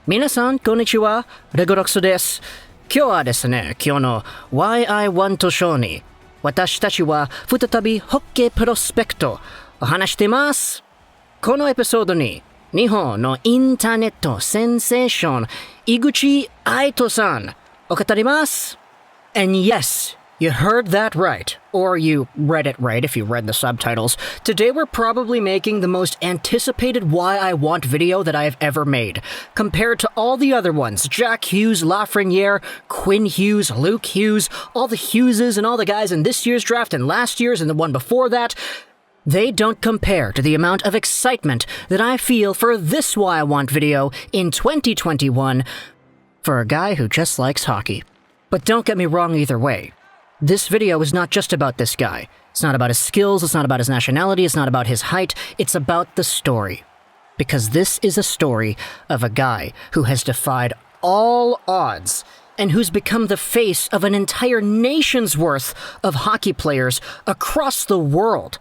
皆さん、こんにちは。レゴロクソです。今日はですね、今日の Why I Want to Show に、私たちは再びホッケープロスペクトを話しています。このエピソードに、日本のインターネットセンセーション、井口愛人さんを語ります。And yes, you heard that right, or you read it right if you read the subtitles. Today we're probably making the most anticipated Why I Want video that I have ever made. Compared to all the other ones, Jack Hughes, Lafreniere, Quinn Hughes, Luke Hughes, all the Hugheses and all the guys in this year's draft and last year's and the one before that, they don't compare to the amount of excitement that I feel for this Why I Want video in 2021 for a guy who just likes hockey. But don't get me wrong either way. This video is not just about this guy. It's not about his skills, it's not about his nationality, it's not about his height, it's about the story. Because this is a story of a guy who has defied all odds and who's become the face of an entire nation's worth of hockey players across the world.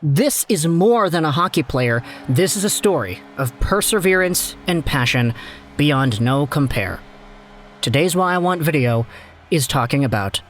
This is more than a hockey player. This is a story of perseverance and passion beyond no compare. Today's Why I Want video is talking about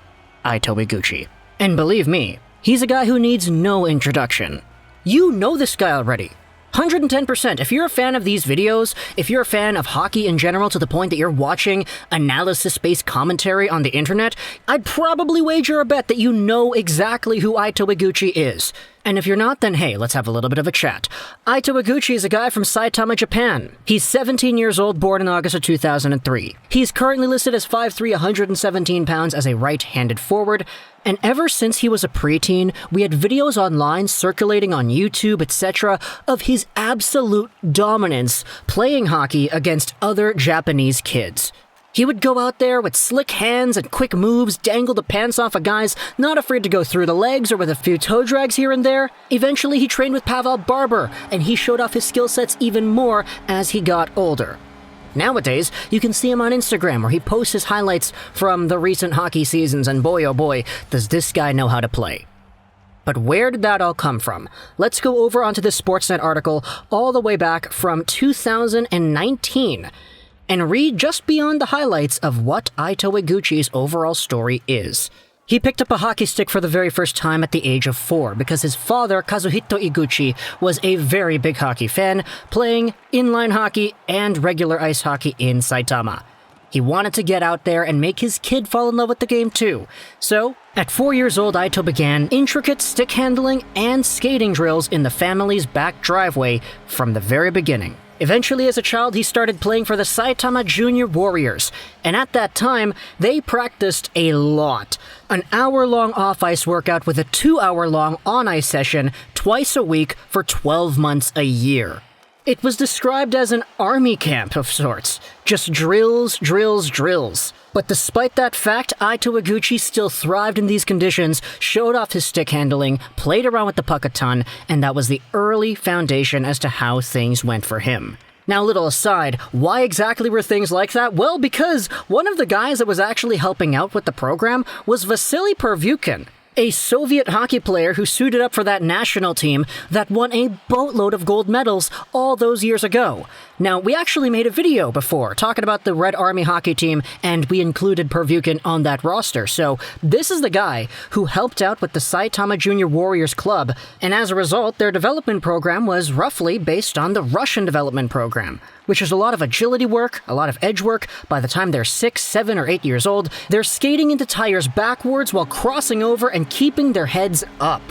Aito Iguchi. And believe me, he's a guy who needs no introduction. You know this guy already. 110%. If you're a fan of these videos, if you're a fan of hockey in general to the point that you're watching analysis-based commentary on the internet, I'd probably wager a bet that you know exactly who Aito Iguchi is. And if you're not, then hey, let's have a little bit of a chat. Aito Iguchi is a guy from Saitama, Japan. He's 17 years old, born in August of 2003. He's currently listed as 5'3", 117 pounds as a right-handed forward. And ever since he was a preteen, we had videos online circulating on YouTube, etc., of his absolute dominance playing hockey against other Japanese kids. He would go out there with slick hands and quick moves, dangle the pants off of guys, not afraid to go through the legs or with a few toe drags here and there. Eventually, he trained with Pavel Barber, and he showed off his skill sets even more as he got older. Nowadays, you can see him on Instagram where he posts his highlights from the recent hockey seasons, and boy oh boy, does this guy know how to play. But where did that all come from? Let's go over onto this Sportsnet article all the way back from 2019 and read just beyond the highlights of what Aito Iguchi's overall story is. He picked up a hockey stick for the very first time at the age of 4 because his father, Kazuhito Iguchi, was a very big hockey fan, playing inline hockey and regular ice hockey in Saitama. He wanted to get out there and make his kid fall in love with the game too. So, at 4 years old, Aito began intricate stick handling and skating drills in the family's back driveway from the very beginning. Eventually, as a child, he started playing for the Saitama Junior Warriors, and at that time, they practiced a lot. An hour-long off-ice workout with a 2-hour-long on-ice session twice a week for 12 months a year. It was described as an army camp of sorts. Just drills, drills, drills. But despite that fact, Aito Iguchi still thrived in these conditions, showed off his stick handling, played around with the puck a ton, and that was the early foundation as to how things went for him. Now, a little aside, why exactly were things like that? Well, because one of the guys that was actually helping out with the program was Vasily Pervyukin, a Soviet hockey player who suited up for that national team that won a boatload of gold medals all those years ago. Now, we actually made a video before talking about the Red Army hockey team, and we included Pervyukin on that roster. So this is the guy who helped out with the Saitama Junior Warriors club, and as a result, their development program was roughly based on the Russian development program, which is a lot of agility work, a lot of edge work. By the time they're 6, 7, or 8 years old, they're skating into tires backwards while crossing over and keeping their heads up.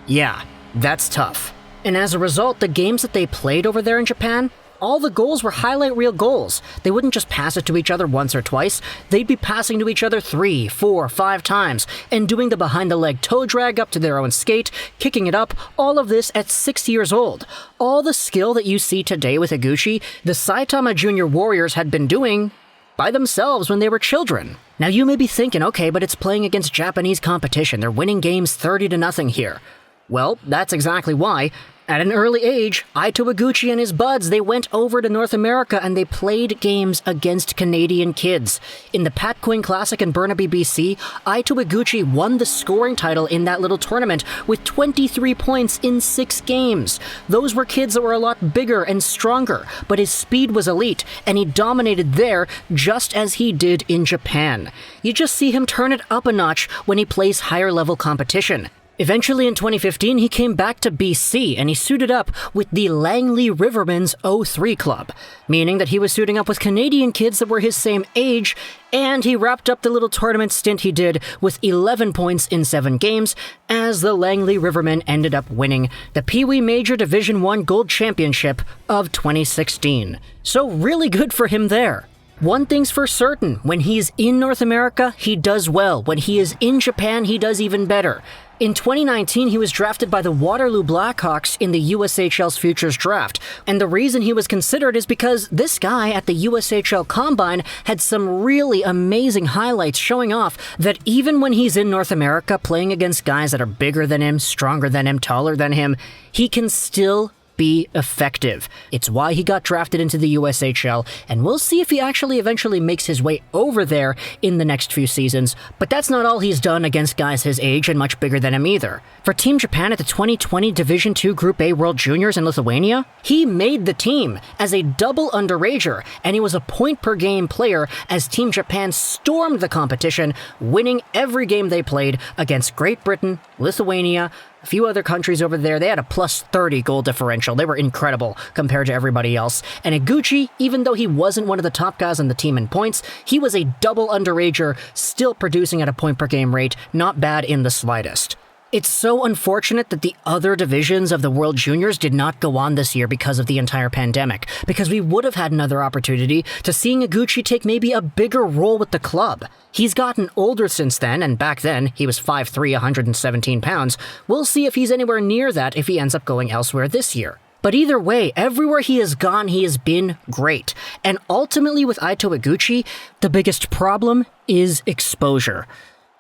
Yeah, that's tough. And as a result, the games that they played over there in Japan, all the goals were highlight reel goals. They wouldn't just pass it to each other once or twice. They'd be passing to each other 3, 4, 5 times, and doing the behind-the-leg toe drag up to their own skate, kicking it up, all of this at 6 years old. All the skill that you see today with Iguchi, the Saitama Junior Warriors had been doing by themselves when they were children. Now you may be thinking, okay, but it's playing against Japanese competition. They're winning games 30-0 here. Well, that's exactly why. At an early age, Aito Iguchi and his buds, they went over to North America and they played games against Canadian kids. In the Pat Quinn Classic in Burnaby, BC, Aito Iguchi won the scoring title in that little tournament with 23 points in 6 games. Those were kids that were a lot bigger and stronger, but his speed was elite, and he dominated there just as he did in Japan. You just see him turn it up a notch when he plays higher level competition. Eventually in 2015, he came back to BC and he suited up with the Langley Rivermen's 03 club, meaning that he was suiting up with Canadian kids that were his same age, and he wrapped up the little tournament stint he did with 11 points in 7 games as the Langley Rivermen ended up winning the Pee Wee Major Division I Gold Championship of 2016. So really good for him there. One thing's for certain, when he's in North America, he does well. When he is in Japan, he does even better. In 2019, he was drafted by the Waterloo Blackhawks in the USHL's Futures Draft, and the reason he was considered is because this guy at the USHL Combine had some really amazing highlights showing off that even when he's in North America playing against guys that are bigger than him, stronger than him, taller than him, he can still be effective. It's why he got drafted into the USHL, and we'll see if he actually eventually makes his way over there in the next few seasons. But that's not all he's done against guys his age and much bigger than him either. For Team Japan at the 2020 Division II Group A World Juniors in Lithuania, he made the team as a double underager, and he was a point-per-game player as Team Japan stormed the competition, winning every game they played against Great Britain, Lithuania, a few other countries over there. They had a plus 30 goal differential. They were incredible compared to everybody else. And Iguchi, even though he wasn't one of the top guys on the team in points, he was a double underager, still producing at a point-per-game rate, not bad in the slightest. It's so unfortunate that the other divisions of the World Juniors did not go on this year because of the entire pandemic, because we would have had another opportunity to seeing Iguchi take maybe a bigger role with the club. He's gotten older since then, and back then, he was 5'3", 117 pounds. We'll see if he's anywhere near that if he ends up going elsewhere this year. But either way, everywhere he has gone, he has been great. And ultimately with Aito Iguchi, the biggest problem is exposure.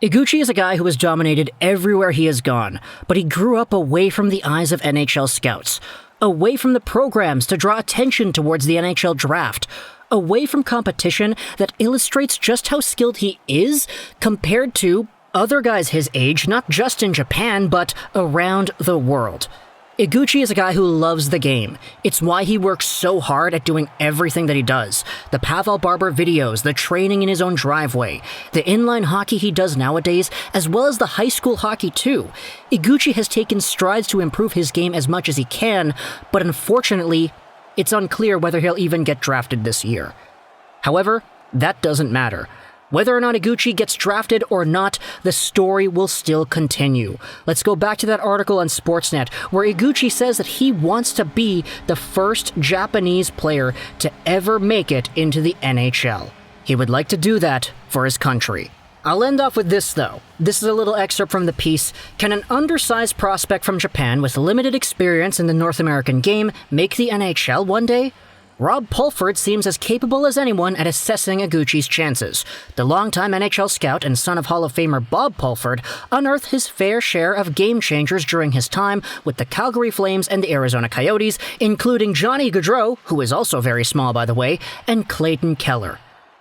Iguchi is a guy who has dominated everywhere he has gone, but he grew up away from the eyes of NHL scouts, away from the programs to draw attention towards the NHL draft, away from competition that illustrates just how skilled he is compared to other guys his age, not just in Japan, but around the world. Iguchi is a guy who loves the game. It's why he works so hard at doing everything that he does. The Pavel Barber videos, the training in his own driveway, the inline hockey he does nowadays, as well as the high school hockey too. Iguchi has taken strides to improve his game as much as he can, but unfortunately, it's unclear whether he'll even get drafted this year. However, that doesn't matter. Whether or not Iguchi gets drafted or not, the story will still continue. Let's go back to that article on Sportsnet, where Iguchi says that he wants to be the first Japanese player to ever make it into the NHL. He would like to do that for his country. I'll end off with this, though. This is a little excerpt from the piece. Can an undersized prospect from Japan with limited experience in the North American game make the NHL one day? Rob Pulford seems as capable as anyone at assessing Iguchi's chances. The longtime NHL scout and son of Hall of Famer Bob Pulford unearthed his fair share of game-changers during his time with the Calgary Flames and the Arizona Coyotes, including Johnny Gaudreau, who is also very small by the way, and Clayton Keller.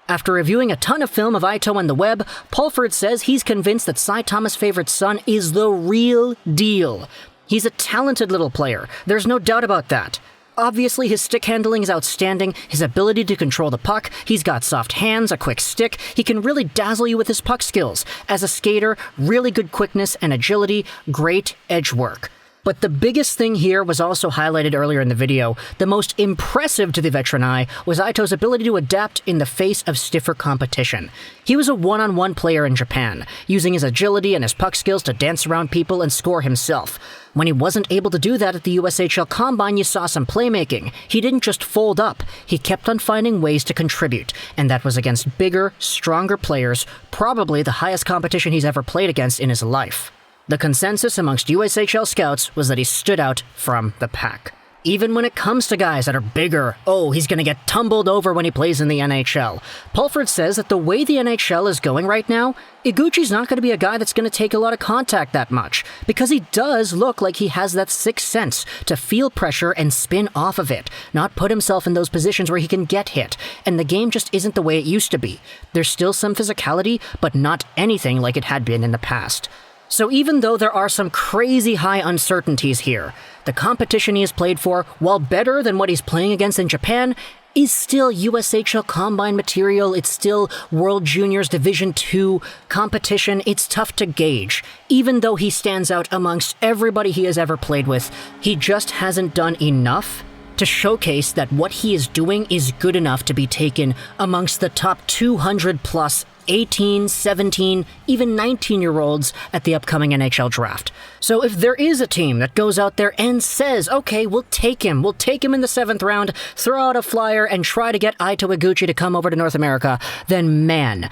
After reviewing a ton of film of Aito on the web, Pulford says he's convinced that Cy Thomas' favorite son is the real deal. He's a talented little player, there's no doubt about that. Obviously, his stick handling is outstanding, his ability to control the puck, he's got soft hands, a quick stick, he can really dazzle you with his puck skills. As a skater, really good quickness and agility, great edge work. But the biggest thing here was also highlighted earlier in the video. The most impressive to the veteran eye was Aito's ability to adapt in the face of stiffer competition. He was a one-on-one player in Japan, using his agility and his puck skills to dance around people and score himself. When he wasn't able to do that at the USHL Combine, you saw some playmaking. He didn't just fold up, he kept on finding ways to contribute, and that was against bigger, stronger players, probably the highest competition he's ever played against in his life. The consensus amongst USHL scouts was that he stood out from the pack. Even when it comes to guys that are bigger, oh, he's gonna get tumbled over when he plays in the NHL. Pulford says that the way the NHL is going right now, Iguchi's not gonna be a guy that's gonna take a lot of contact that much, because he does look like he has that sixth sense to feel pressure and spin off of it, not put himself in those positions where he can get hit, and the game just isn't the way it used to be. There's still some physicality, but not anything like it had been in the past. So even though there are some crazy high uncertainties here, the competition he has played for, while better than what he's playing against in Japan, is still USHL Combine material, it's still World Juniors Division II competition, it's tough to gauge. Even though he stands out amongst everybody he has ever played with, he just hasn't done enough to showcase that what he is doing is good enough to be taken amongst the top 200 plus 18, 17, even 19-year-olds at the upcoming NHL draft. So if there is a team that goes out there and says, okay, we'll take him in the 7th round, throw out a flyer, and try to get Aito Iguchi to come over to North America, then man,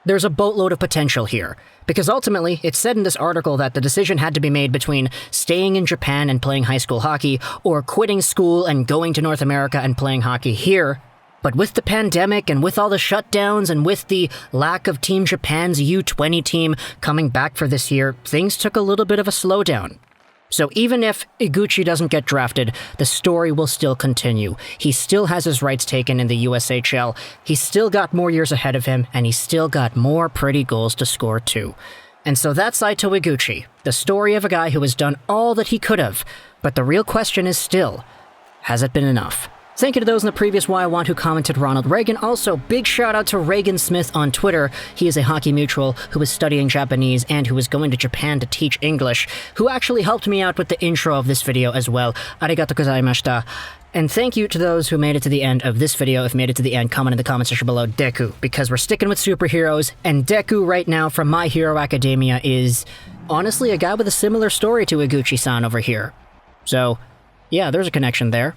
there's a boatload of potential here. Because ultimately, it's said in this article that the decision had to be made between staying in Japan and playing high school hockey, or quitting school and going to North America and playing hockey here. But with the pandemic and with all the shutdowns and with the lack of Team Japan's U20 team coming back for this year, things took a little bit of a slowdown. So even if Iguchi doesn't get drafted, the story will still continue. He still has his rights taken in the USHL, he's still got more years ahead of him, and he's still got more pretty goals to score too. And so that's Aito Iguchi, the story of a guy who has done all that he could have, but the real question is still, has it been enough? Thank you to those in the previous Why I Want who commented Ronald Reagan. Also, big shout out to Reagan Smith on Twitter. He is a hockey mutual who is studying Japanese and who is going to Japan to teach English, who actually helped me out with the intro of this video as well. Arigatou gozaimashita. And thank you to those who made it to the end of this video. If you made it to the end, comment in the comment section below Deku, because we're sticking with superheroes, and Deku right now from My Hero Academia is honestly a guy with a similar story to Iguchi-san over here. So, yeah, there's a connection there.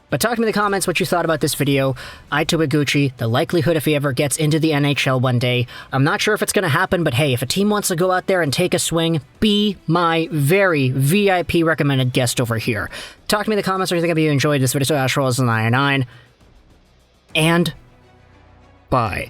But talk to me in the comments what you thought about this video. Aito Iguchi, the likelihood if he ever gets into the NHL one day. I'm not sure if it's going to happen, but hey, if a team wants to go out there and take a swing, be my very VIP recommended guest over here. Talk to me in the comments what you think if you enjoyed this video. So Ash Rolls 99. And bye.